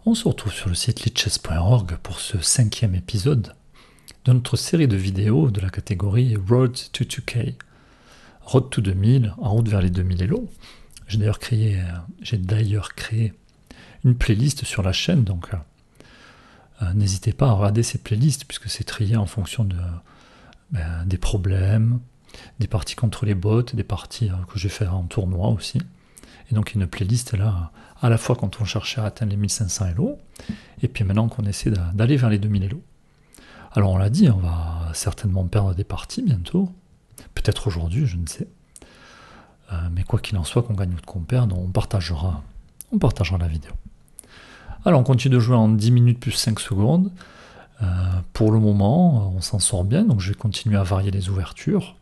On se retrouve sur le site lichess.org pour ce 5e épisode de notre série de vidéos de la catégorie Road to 2K. Road to 2000, en route vers les 2000 Elo. J'ai d'ailleurs créé une playlist sur la chaîne, donc n'hésitez pas à regarder ces playlists puisque c'est trié en fonction des problèmes, des parties contre les bots, des parties que j'ai fait en tournoi aussi. Et donc une playlist là, à la fois quand on cherchait à atteindre les 1500 Elo, et puis maintenant qu'on essaie d'aller vers les 2000 Elo. Alors on l'a dit, on va certainement perdre des parties bientôt, peut-être aujourd'hui, je ne sais. Mais quoi qu'il en soit, qu'on gagne ou qu'on perde, on partagera la vidéo. Alors on continue de jouer en 10 minutes plus 5 secondes. Pour le moment, on s'en sort bien, donc je vais continuer à varier les ouvertures.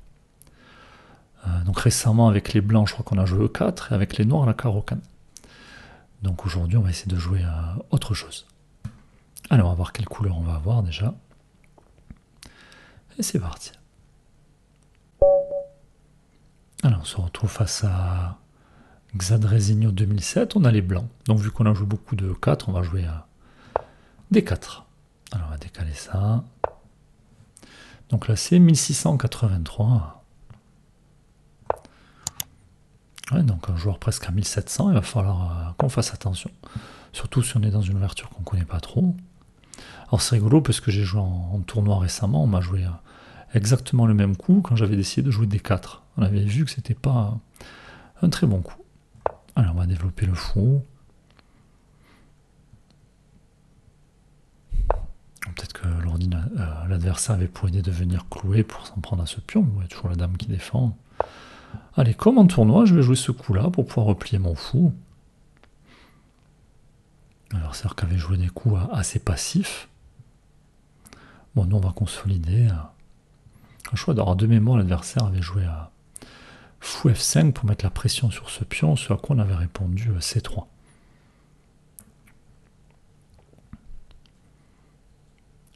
Donc récemment, avec les blancs, je crois qu'on a joué E4, et avec les noirs, la carreau-can. Donc aujourd'hui, on va essayer de jouer à autre chose. Alors, on va voir quelle couleur on va avoir déjà. Et c'est parti. Alors, on se retrouve face à Xadrezinho 2007. On a les blancs. Donc, vu qu'on a joué beaucoup de 4, on va jouer à D4. Alors, on va décaler ça. Donc là, c'est 1683. Ouais, donc un joueur presque à 1700, il va falloir qu'on fasse attention. Surtout si on est dans une ouverture qu'on ne connaît pas trop. Alors c'est rigolo parce que j'ai joué en tournoi récemment, on m'a joué exactement le même coup quand j'avais décidé de jouer D4. On avait vu que c'était pas un très bon coup. Alors on va développer le fou. Peut-être que l'adversaire avait pour idée de venir clouer pour s'en prendre à ce pion. Il y a toujours la dame qui défend. Allez, comme en tournoi, je vais jouer ce coup-là pour pouvoir replier mon fou. L'adversaire qui avait joué des coups assez passifs. Bon, nous on va consolider. Je crois d'avoir de mémoire, l'adversaire avait joué à fou F5 pour mettre la pression sur ce pion, ce à quoi on avait répondu C3.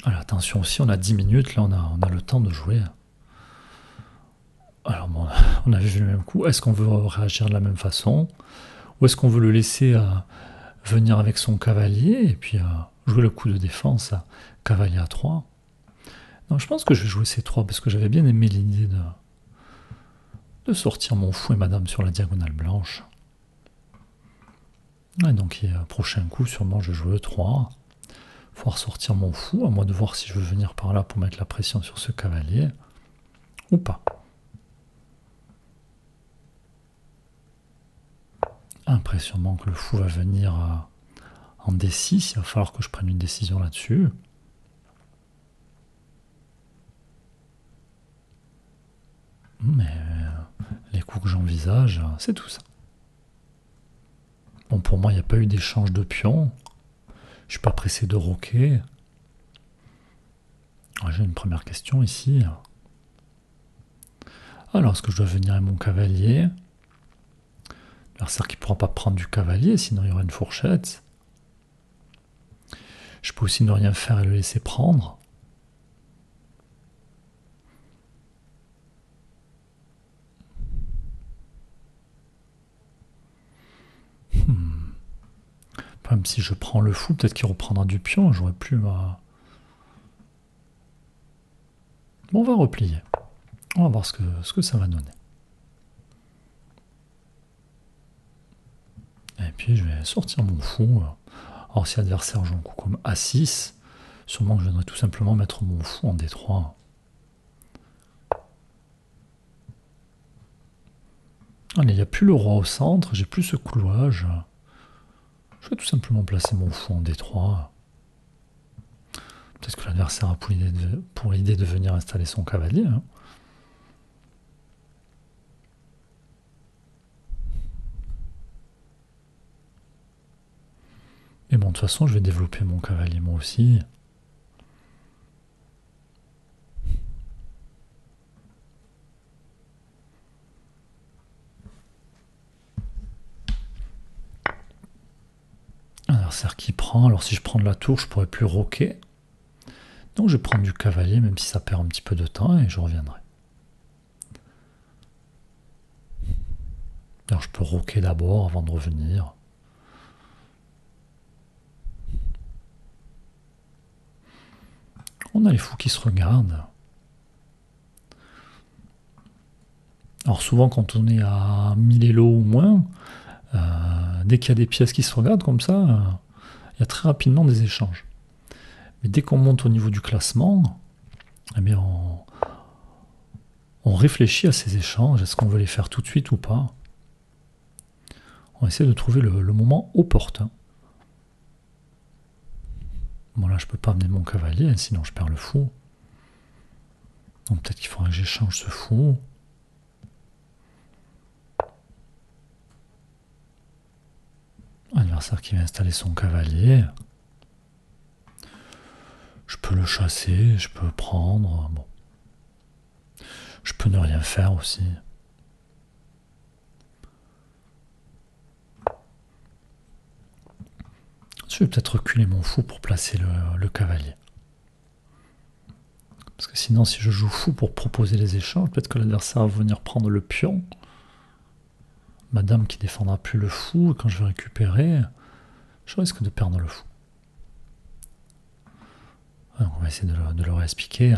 Alors attention aussi, on a 10 minutes, là on a le temps de jouer. Alors bon, on avait vu le même coup, est-ce qu'on veut réagir de la même façon? Ou est-ce qu'on veut le laisser venir avec son cavalier et puis jouer le coup de défense à cavalier à 3? Non, je pense que je vais jouer C3 parce que j'avais bien aimé l'idée de sortir mon fou et madame sur la diagonale blanche. Et donc, prochain coup, sûrement, je joue E3. Pouvoir sortir mon fou, à moi de voir si je veux venir par là pour mettre la pression sur ce cavalier ou pas. Impressionnant que le fou va venir en D6. Il va falloir que je prenne une décision là-dessus. Mais les coups que j'envisage, c'est tout ça. Bon, pour moi, il n'y a pas eu d'échange de pions. Je suis pas pressé de roquer. J'ai une première question ici. Alors, est-ce que je dois venir avec mon cavalier? L'adversaire qui ne pourra pas prendre du cavalier, sinon il y aura une fourchette. Je peux aussi ne rien faire et le laisser prendre. Même si je prends le fou, peut-être qu'il reprendra du pion, j'aurais plus ma... Bon, on va replier. On va voir ce que ça va donner. Et puis je vais sortir mon fou. Alors si l'adversaire joue un coup comme A6, sûrement que je viendrai tout simplement mettre mon fou en D3. Allez, il n'y a plus le roi au centre, j'ai plus ce clouage. Je vais tout simplement placer mon fou en D3. Peut-être que l'adversaire a pour l'idée de venir installer son cavalier. Mais bon, de toute façon, je vais développer mon cavalier moi aussi. L'adversaire qui prend. Alors si je prends de la tour, je pourrais plus roquer. Donc je vais prendre du cavalier, même si ça perd un petit peu de temps, et je reviendrai. Alors je peux roquer d'abord avant de revenir. On a les fous qui se regardent. Alors souvent quand on est à 1000 élos ou moins, dès qu'il y a des pièces qui se regardent comme ça, il y a très rapidement des échanges. Mais dès qu'on monte au niveau du classement, eh bien on réfléchit à ces échanges, est-ce qu'on veut les faire tout de suite ou pas? On essaie de trouver le moment opportun. Bon là je peux pas amener mon cavalier, sinon je perds le fou. Donc peut-être qu'il faudra que j'échange ce fou. Adversaire qui va installer son cavalier. Je peux le chasser, je peux prendre. Bon. Je peux ne rien faire aussi. Je vais peut-être reculer mon fou pour placer le cavalier. Parce que sinon, si je joue fou pour proposer les échanges, peut-être que l'adversaire va venir prendre le pion. Madame qui défendra plus le fou, et quand je vais récupérer, je risque de perdre le fou. Alors, on va essayer de leur expliquer.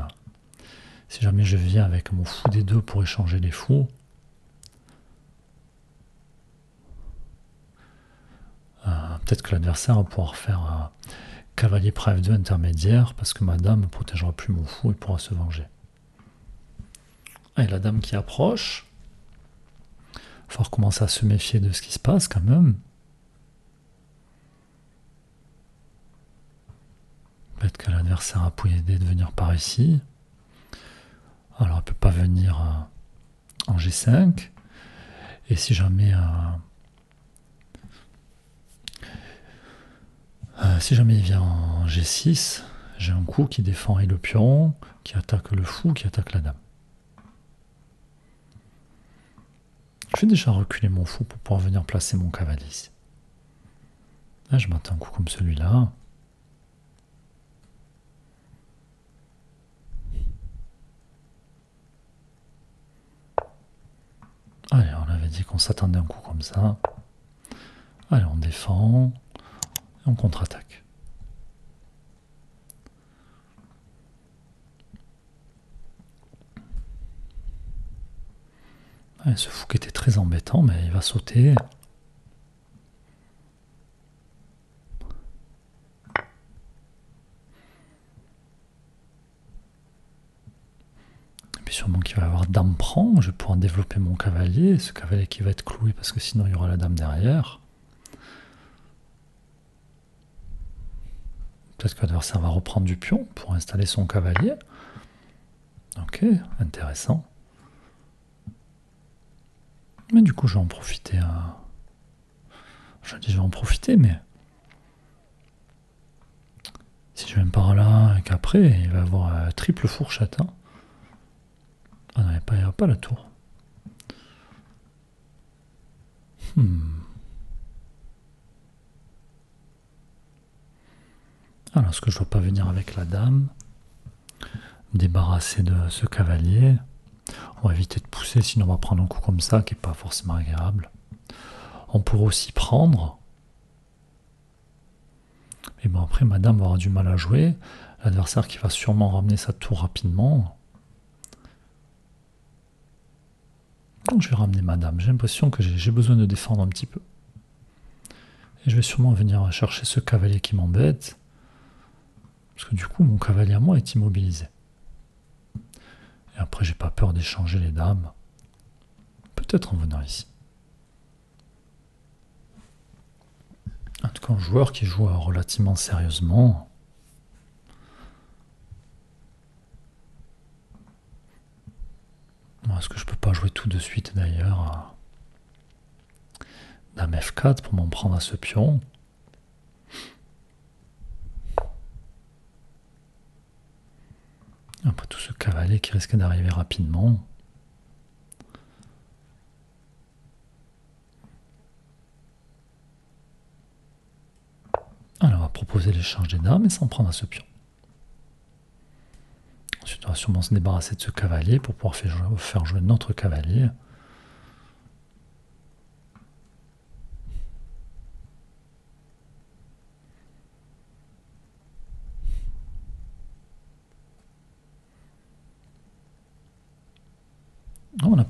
Si jamais je viens avec mon fou des deux pour échanger les fous, peut-être que l'adversaire va pouvoir faire cavalier près F2 intermédiaire, parce que ma dame ne protégera plus mon fou et pourra se venger. Et la dame qui approche. Il va falloir commencer à se méfier de ce qui se passe quand même. Peut-être que l'adversaire a pu aider de venir par ici. Alors elle ne peut pas venir en G5. Et si jamais il vient en G6, j'ai un coup qui défend et le pion, qui attaque le fou, qui attaque la dame. Je vais déjà reculer mon fou pour pouvoir venir placer mon cavalier ici. Là, je m'attends un coup comme celui-là. Allez, on avait dit qu'on s'attendait un coup comme ça. Allez, on défend et on contre-attaque. Allez, ce fou qui était très embêtant, mais il va sauter. Et puis sûrement qu'il va y avoir dame prend, je vais pouvoir développer mon cavalier, ce cavalier qui va être cloué parce que sinon il y aura la dame derrière. Peut-être que l'adversaire va reprendre du pion pour installer son cavalier. Ok, intéressant. Mais du coup je vais en profiter. Je dis je vais en profiter, mais si je viens par là et qu'après il va y avoir triple fourchette. Hein. Ah non, il n'y a pas la tour. Alors, est-ce que je ne dois pas venir avec la dame, me débarrasser de ce cavalier? On va éviter de pousser, sinon on va prendre un coup comme ça, qui n'est pas forcément agréable. On pourrait aussi prendre. Mais bon, après, ma dame va avoir du mal à jouer. L'adversaire qui va sûrement ramener sa tour rapidement. Donc, je vais ramener ma dame. J'ai l'impression que j'ai besoin de défendre un petit peu. Et je vais sûrement venir chercher ce cavalier qui m'embête. Parce que du coup, mon cavalier à moi est immobilisé. Et après, j'ai pas peur d'échanger les dames. Peut-être en venant ici. En tout cas, un joueur qui joue relativement sérieusement. Est-ce que je peux pas jouer tout de suite d'ailleurs? Dame F4 pour m'en prendre à ce pion. Après tout ce cavalier qui risque d'arriver rapidement. Alors on va proposer l'échange des dames et s'en prendre à ce pion. Ensuite on va sûrement se débarrasser de ce cavalier pour pouvoir faire jouer notre cavalier.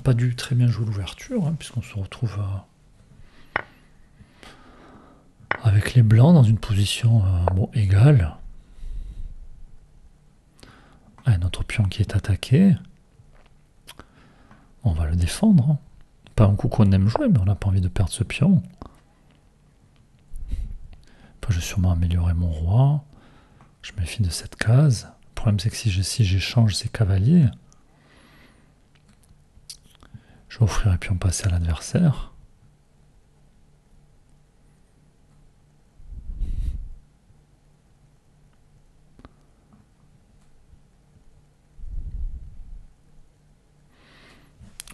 pas dû très bien jouer l'ouverture, hein, puisqu'on se retrouve avec les blancs dans une position bon, égale. Ah, notre pion qui est attaqué. On va le défendre. Hein. Pas un coup qu'on aime jouer, mais on n'a pas envie de perdre ce pion. Après, je vais sûrement améliorer mon roi. Je me méfie de cette case. Le problème, c'est que si j'échange ces cavaliers, je vais offrir un pion passé à l'adversaire.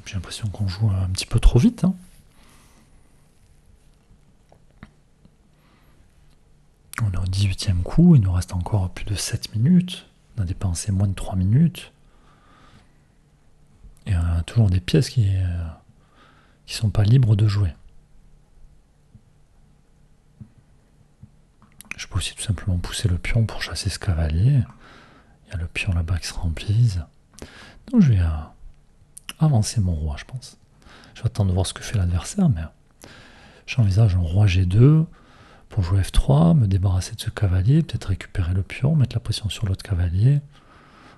J'ai l'impression qu'on joue un petit peu trop vite. Hein. On est au 18e coup, il nous reste encore plus de 7 minutes. On a dépensé moins de 3 minutes. Et on a toujours des pièces qui sont pas libres de jouer. Je peux aussi tout simplement pousser le pion pour chasser ce cavalier. Il y a le pion là-bas qui se remplisse. Donc je vais avancer mon roi, je pense. Je vais attendre de voir ce que fait l'adversaire, mais j'envisage un roi G2 pour jouer F3, me débarrasser de ce cavalier, peut-être récupérer le pion, mettre la pression sur l'autre cavalier.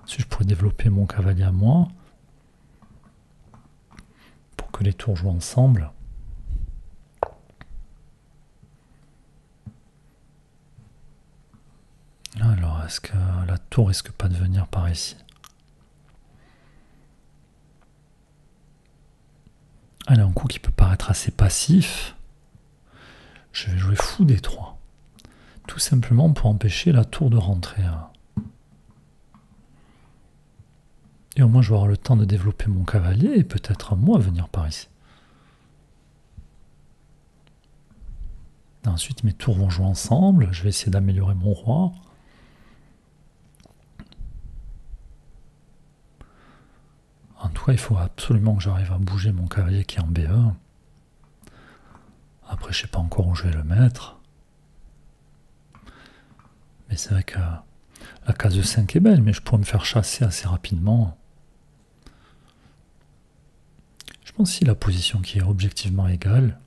Ensuite, je pourrais développer mon cavalier à moi pour que les tours jouent ensemble. Alors, est-ce que la tour risque pas de venir par ici? Allez, un coup qui peut paraître assez passif. Je vais jouer fou D3. Tout simplement pour empêcher la tour de rentrer. Et au moins, je vais avoir le temps de développer mon cavalier et peut-être moi venir par ici. Et ensuite, mes tours vont jouer ensemble. Je vais essayer d'améliorer mon roi. En tout cas, il faut absolument que j'arrive à bouger mon cavalier qui est en B1. Après, je ne sais pas encore où je vais le mettre. Mais c'est vrai que la case de 5 est belle, mais je pourrais me faire chasser assez rapidement. Je pense si la position qui est objectivement égale.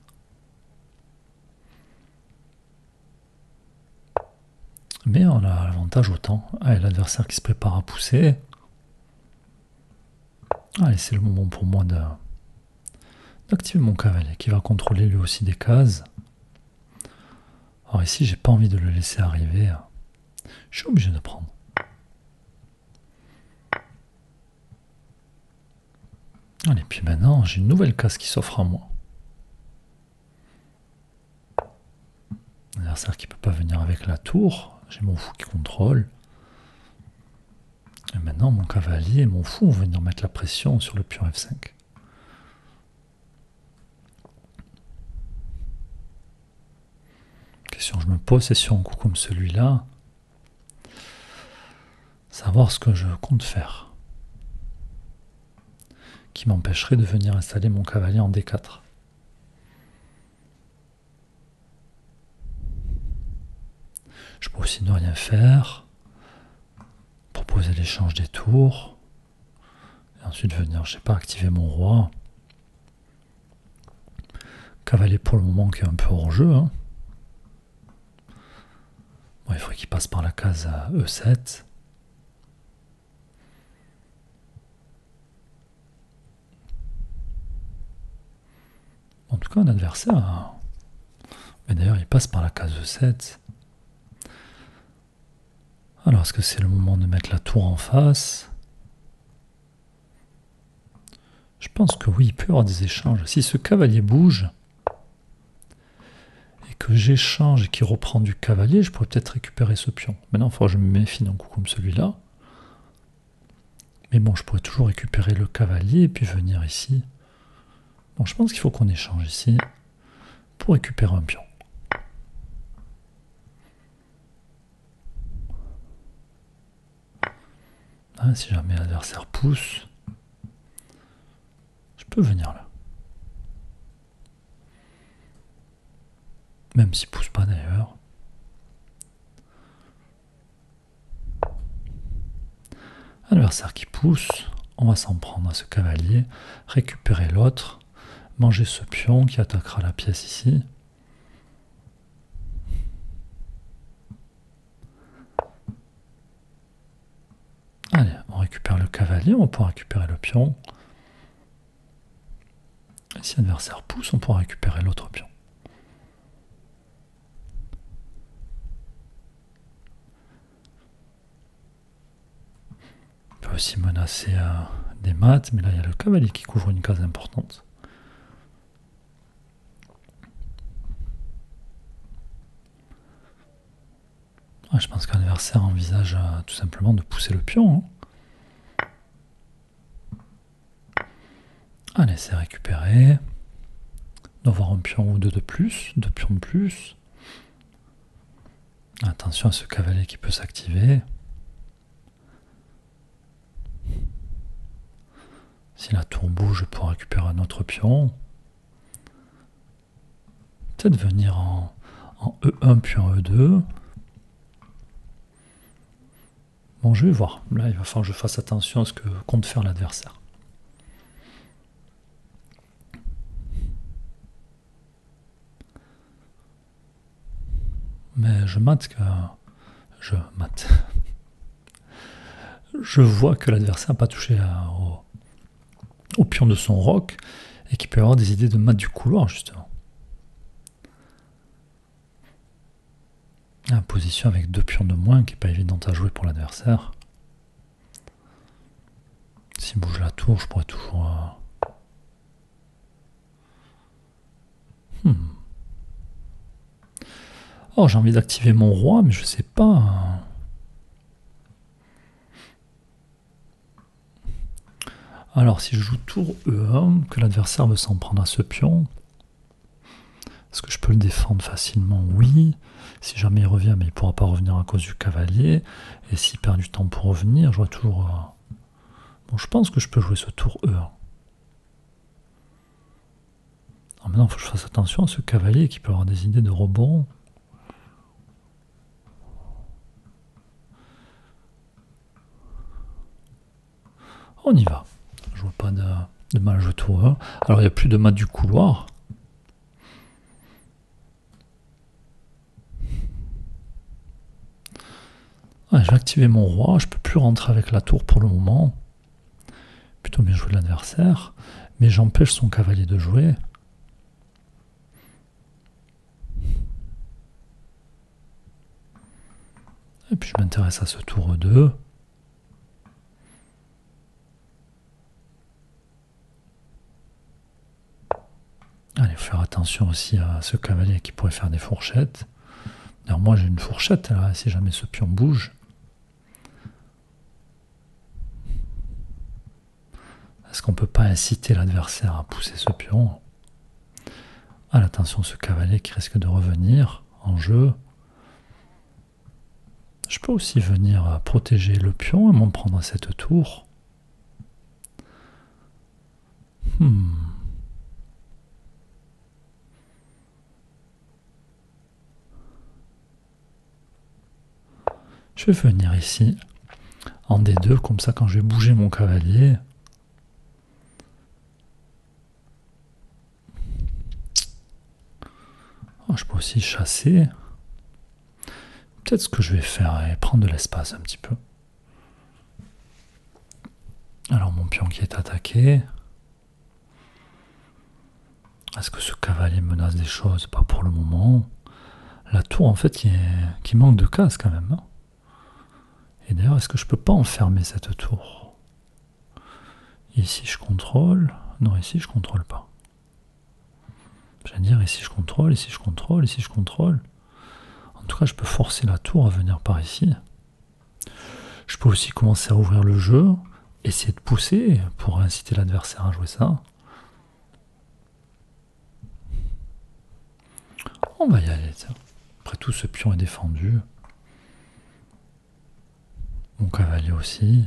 Mais on a l'avantage au temps. Allez, l'adversaire qui se prépare à pousser. Allez, c'est le moment pour moi d'activer mon cavalier qui va contrôler lui aussi des cases. Alors ici, j'ai pas envie de le laisser arriver. Je suis obligé de prendre. Allez, puis maintenant, j'ai une nouvelle case qui s'offre à moi. L'adversaire qui ne peut pas venir avec la tour. J'ai mon fou qui contrôle. Et maintenant, mon cavalier et mon fou vont venir mettre la pression sur le pion F5. Question que je me pose, c'est sur un coup comme celui-là. Savoir ce que je compte faire. Qui m'empêcherait de venir installer mon cavalier en D4. Je peux aussi ne rien faire. Proposer l'échange des tours. Et ensuite venir, je sais pas, activer mon roi. Cavalier pour le moment qui est un peu hors jeu. Hein. Bon, il faudrait qu'il passe par la case E7. En tout cas, un adversaire. Hein. Mais d'ailleurs, il passe par la case E7. Alors, est-ce que c'est le moment de mettre la tour en face? Je pense que oui, il peut y avoir des échanges. Si ce cavalier bouge, et que j'échange et qu'il reprend du cavalier, je pourrais peut-être récupérer ce pion. Maintenant, il faudra que je me méfie d'un coup comme celui-là. Mais bon, je pourrais toujours récupérer le cavalier et puis venir ici. Bon, je pense qu'il faut qu'on échange ici pour récupérer un pion. Ah, si jamais l'adversaire pousse, je peux venir là. Même s'il pousse pas d'ailleurs. Adversaire qui pousse, on va s'en prendre à ce cavalier, récupérer l'autre, manger ce pion qui attaquera la pièce ici. Allez, on récupère le cavalier, on pourra récupérer le pion. Et si l'adversaire pousse, on pourra récupérer l'autre pion. On peut aussi menacer des mates, mais là il y a le cavalier qui couvre une case importante. Je pense que l'adversaire envisage tout simplement de pousser le pion. Allez, c'est récupéré. On doit avoir un pion ou deux de plus, deux pions de plus. Attention à ce cavalier qui peut s'activer. Si la tour bouge, je pourrai récupérer un autre pion. Peut-être venir en E1 puis en E2. Bon, je vais voir. Là, il va falloir que je fasse attention à ce que compte faire l'adversaire. Mais je mate que... Je vois que l'adversaire n'a pas touché au pion de son roc et qu'il peut avoir des idées de mat du couloir, justement. Une position avec deux pions de moins qui n'est pas évidente à jouer pour l'adversaire. S'il bouge la tour, je pourrais toujours... Oh, j'ai envie d'activer mon roi, mais je sais pas... Alors, si je joue tour E1, que l'adversaire veut s'en prendre à ce pion, est-ce que je peux le défendre facilement? Oui. Si jamais il revient, mais il ne pourra pas revenir à cause du cavalier. Et s'il perd du temps pour revenir, j'aurai toujours... Bon, je pense que je peux jouer ce tour E1. Alors maintenant, il faut que je fasse attention à ce cavalier qui peut avoir des idées de rebond. On y va. Je vois pas de mal à jouer tour 1. Alors il n'y a plus de mat du couloir. Ouais, je vais activer mon roi. Je peux plus rentrer avec la tour pour le moment. Plutôt bien jouer l'adversaire. Mais j'empêche son cavalier de jouer. Et puis je m'intéresse à ce tour 2. Allez, il faut faire attention aussi à ce cavalier qui pourrait faire des fourchettes. Alors moi j'ai une fourchette là, si jamais ce pion bouge. Est-ce qu'on ne peut pas inciter l'adversaire à pousser ce pion? Ah, attention, ce cavalier qui risque de revenir en jeu. Je peux aussi venir protéger le pion et m'en prendre à cette tour. Je vais venir ici en D2, comme ça quand je vais bouger mon cavalier. Oh, je peux aussi chasser. Peut-être ce que je vais faire est prendre de l'espace un petit peu. Alors mon pion qui est attaqué. Est-ce que ce cavalier menace des choses? Pas pour le moment. La tour en fait qui manque de cases quand même. Hein. Et d'ailleurs, est-ce que je peux pas enfermer cette tour? Ici je contrôle. Non, ici je contrôle pas. J'allais dire ici je contrôle, ici je contrôle, ici je contrôle. En tout cas, je peux forcer la tour à venir par ici. Je peux aussi commencer à ouvrir le jeu, essayer de pousser pour inciter l'adversaire à jouer ça. On va y aller, tiens. Après tout, ce pion est défendu. Mon cavalier aussi.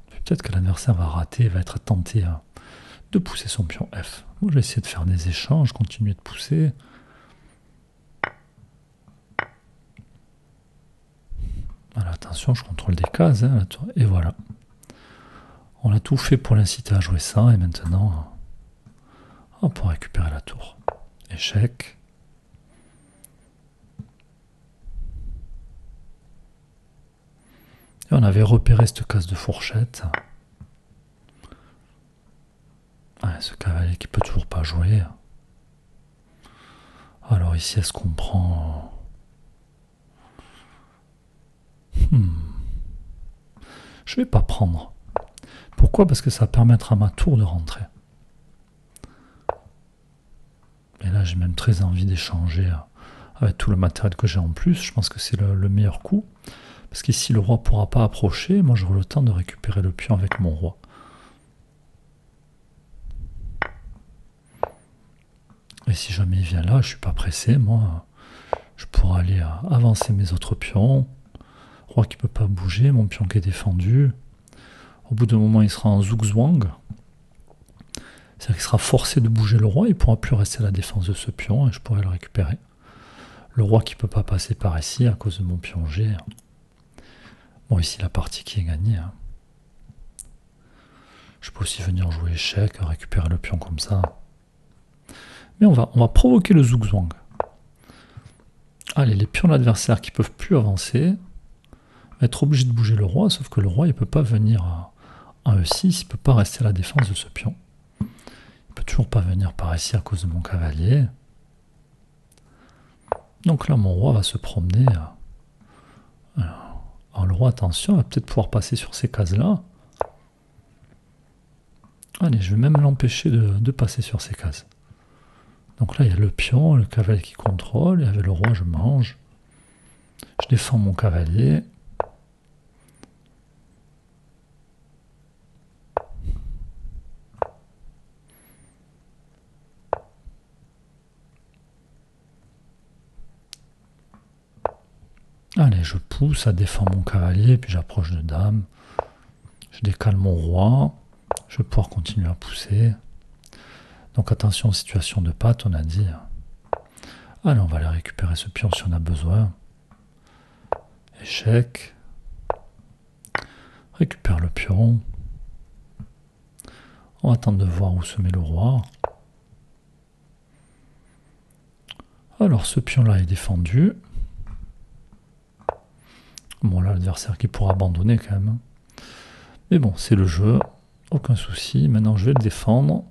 Peut-être que l'adversaire va rater, va être tenté de pousser son pion F. Moi, je vais essayer de faire des échanges, continuer de pousser. Alors attention, je contrôle des cases, hein, et voilà. On a tout fait pour l'inciter à jouer ça, et maintenant, on peut récupérer la tour. Échec. Et on avait repéré cette case de fourchette. Ouais, ce cavalier qui peut toujours pas jouer. Alors ici, est-ce qu'on prend... Je vais pas prendre. Pourquoi? Parce que ça permettra à ma tour de rentrer. Et là, j'ai même très envie d'échanger avec tout le matériel que j'ai en plus. Je pense que c'est le meilleur coup. Parce qu'ici, le roi ne pourra pas approcher. Moi, j'aurai le temps de récupérer le pion avec mon roi. Et si jamais il vient là, je ne suis pas pressé. Moi, je pourrai aller avancer mes autres pions. Roi qui ne peut pas bouger, mon pion qui est défendu. Au bout d'un moment, il sera en zugzwang. C'est-à-dire qu'il sera forcé de bouger le roi. Il ne pourra plus rester à la défense de ce pion et je pourrai le récupérer. Le roi qui ne peut pas passer par ici à cause de mon pion G. Bon, ici, la partie qui est gagnée. Je peux aussi venir jouer échec, récupérer le pion comme ça. Mais on va provoquer le zugzwang. Allez, les pions de l'adversaire qui ne peuvent plus avancer vont être obligés de bouger le roi, sauf que le roi, il ne peut pas venir à E6, il ne peut pas rester à la défense de ce pion. Il ne peut toujours pas venir par ici à cause de mon cavalier. Donc là, mon roi va se promener. Alors le roi, attention, il va peut-être pouvoir passer sur ces cases-là. Allez, je vais même l'empêcher de passer sur ces cases. Donc là, il y a le pion, le cavalier qui contrôle, et avec le roi, je mange. Je défends mon cavalier. Allez, je pousse, ça défend mon cavalier, puis j'approche de dame. Je décale mon roi. Je vais pouvoir continuer à pousser. Donc attention aux situations de patte, on a dit. Allez, on va aller récupérer ce pion si on a besoin. Échec. Récupère le pion. On va attendre de voir où se met le roi. Alors ce pion-là est défendu. Bon, là, l'adversaire qui pourra abandonner quand même. Mais bon, c'est le jeu. Aucun souci. Maintenant, je vais le défendre.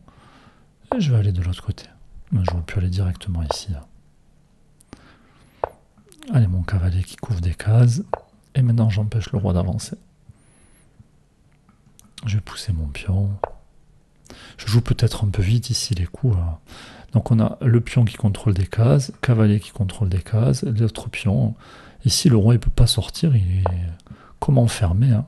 Et je vais aller de l'autre côté. J'aurais pu aller directement ici. Allez, mon cavalier qui couvre des cases. Et maintenant, j'empêche le roi d'avancer. Je vais pousser mon pion. Je joue peut-être un peu vite ici les coups. Donc on a le pion qui contrôle des cases, cavalier qui contrôle des cases, l'autre pion. Ici, le roi, il ne peut pas sortir. Il est comme enfermé.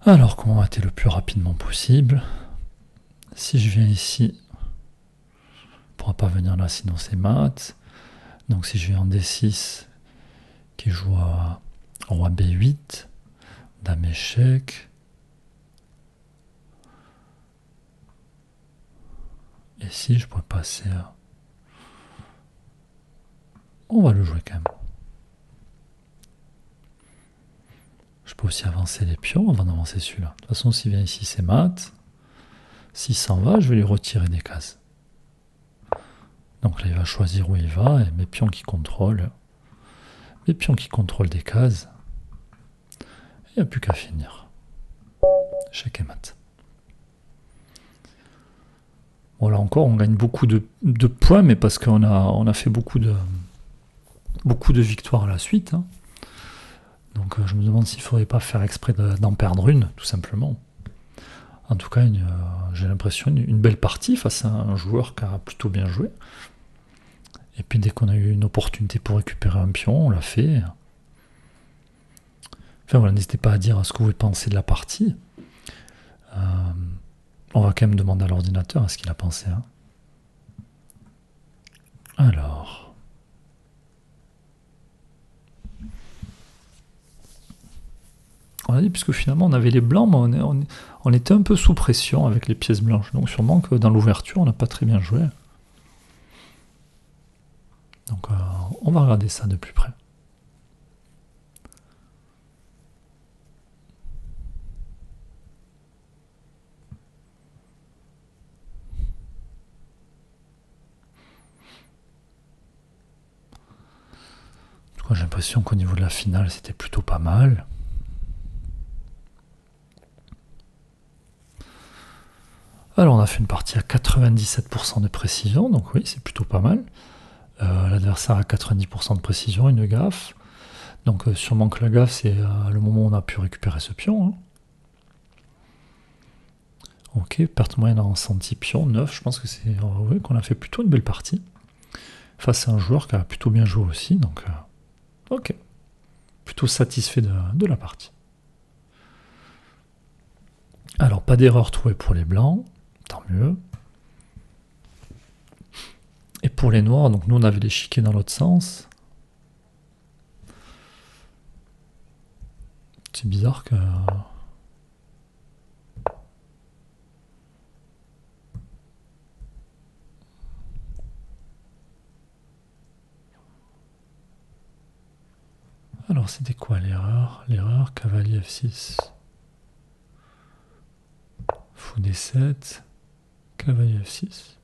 Alors, comment mater le plus rapidement possible? Si je viens ici, on ne pourra pas venir là, sinon c'est mat. Donc si je viens en D6, qui joue à roi B8, dame échec. Et si je pourrais passer à... On va le jouer quand même. Je peux aussi avancer les pions avant d'avancer celui-là. De toute façon, s'il vient ici, c'est mat. S'il s'en va, je vais lui retirer des cases. Donc là, il va choisir où il va, et mes pions qui contrôlent. Mes pions qui contrôlent des cases. Il n'y a plus qu'à finir. Échec et mat. Bon, là encore, on gagne beaucoup de points, mais parce qu'on a fait beaucoup de victoires à la suite. Donc je me demande s'il ne faudrait pas faire exprès d'en perdre une, tout simplement. En tout cas, j'ai l'impression une belle partie face à un joueur qui a plutôt bien joué. Et puis dès qu'on a eu une opportunité pour récupérer un pion, on l'a fait. Enfin voilà, n'hésitez pas à dire ce que vous pensez de la partie. On va quand même demander à l'ordinateur à ce qu'il a pensé. Alors... dit, puisque finalement on avait les blancs, mais on était un peu sous pression avec les pièces blanches. Donc sûrement que dans l'ouverture, on n'a pas très bien joué. Donc on va regarder ça de plus près. J'ai l'impression qu'au niveau de la finale, c'était plutôt pas mal. Alors on a fait une partie à 97% de précision, donc oui, c'est plutôt pas mal. L'adversaire a 90% de précision, une gaffe. Donc sûrement que la gaffe, c'est le moment où on a pu récupérer ce pion. Hein. Ok, perte moyenne en centi-pion, 9, je pense que c'est oui, qu'on a fait plutôt une belle partie. Face à un joueur qui a plutôt bien joué aussi, donc ok. Plutôt satisfait de la partie. Alors, pas d'erreur trouvée pour les blancs, tant mieux. Et pour les noirs, donc nous on avait l'échiquier dans l'autre sens. C'est bizarre que... Alors c'était quoi l'erreur? L'erreur, cavalier F6. Fou D7, cavalier F6.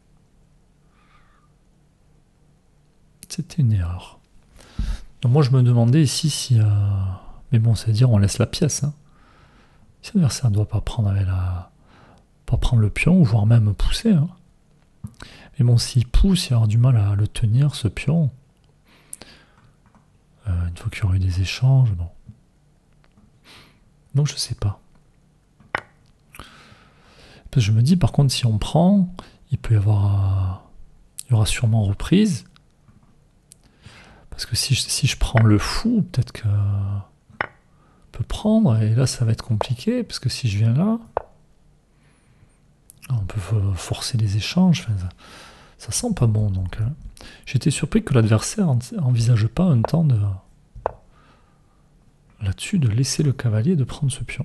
C'était une erreur. Donc moi je me demandais ici si... Mais bon, c'est-à-dire on laisse la pièce. Hein. Si l'adversaire ne doit pas prendre avec pas prendre le pion, voire même pousser. Hein. Mais bon, s'il pousse, il aura du mal à le tenir, ce pion. Une fois qu'il y aura eu des échanges, bon. Donc je sais pas. Parce que je me dis, par contre, si on prend, il peut y avoir... il y aura sûrement reprise. Parce que si je prends le fou, peut-être que... peut prendre, et là ça va être compliqué, parce que si je viens là, on peut forcer les échanges, enfin, ça sent pas bon, donc j'étais surpris que l'adversaire envisage pas un temps de là-dessus de laisser le cavalier de prendre ce pion.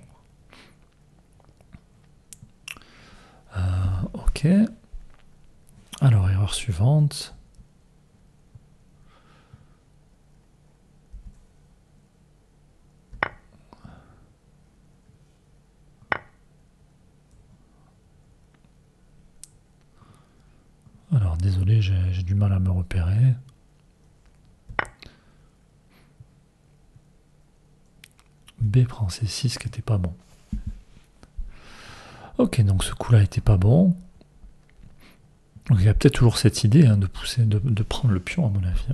Ok, alors erreur suivante. Alors désolé, j'ai du mal à me repérer. B prend C6 qui était pas bon. Ok, donc ce coup-là était pas bon. Donc il y a peut-être toujours cette idée hein, de pousser, de prendre le pion à mon avis.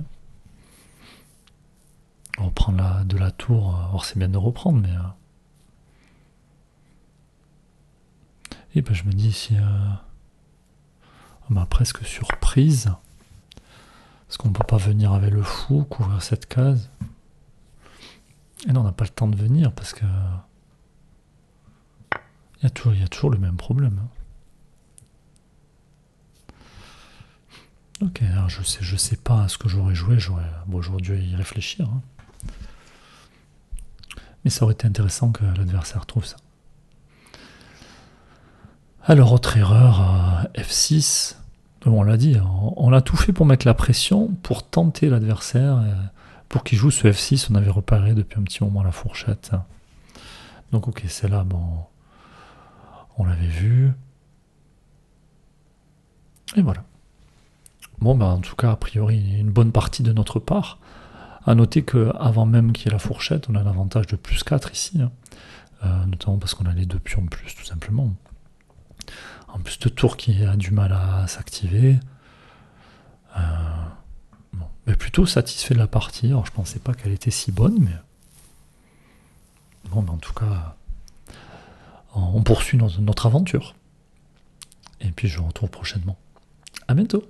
Reprendre de la tour, alors c'est bien de reprendre, mais... Et ben je me dis si... on m'a presque surprise. Parce qu'on ne peut pas venir avec le fou, couvrir cette case. Et non, on n'a pas le temps de venir parce que... il y a toujours le même problème. Ok, alors je sais pas ce que j'aurais joué, j'aurais dû y réfléchir. Hein. Mais ça aurait été intéressant que l'adversaire trouve ça. Alors, autre erreur, F6. Bon, on l'a dit, on a tout fait pour mettre la pression, pour tenter l'adversaire, pour qu'il joue ce F6. On avait repéré depuis un petit moment la fourchette. Donc ok, celle-là, bon, on l'avait vu. Et voilà. Bon, ben, en tout cas, a priori, une bonne partie de notre part. À noter qu'avant même qu'il y ait la fourchette, on a l'avantage de plus 4 ici. Hein. Notamment parce qu'on a les deux pions de plus, tout simplement. En plus de tour qui a du mal à s'activer. Bon, mais plutôt satisfait de la partie. Alors je pensais pas qu'elle était si bonne, mais bon, mais en tout cas, on poursuit notre aventure. Et puis je vous retrouve prochainement. À bientôt.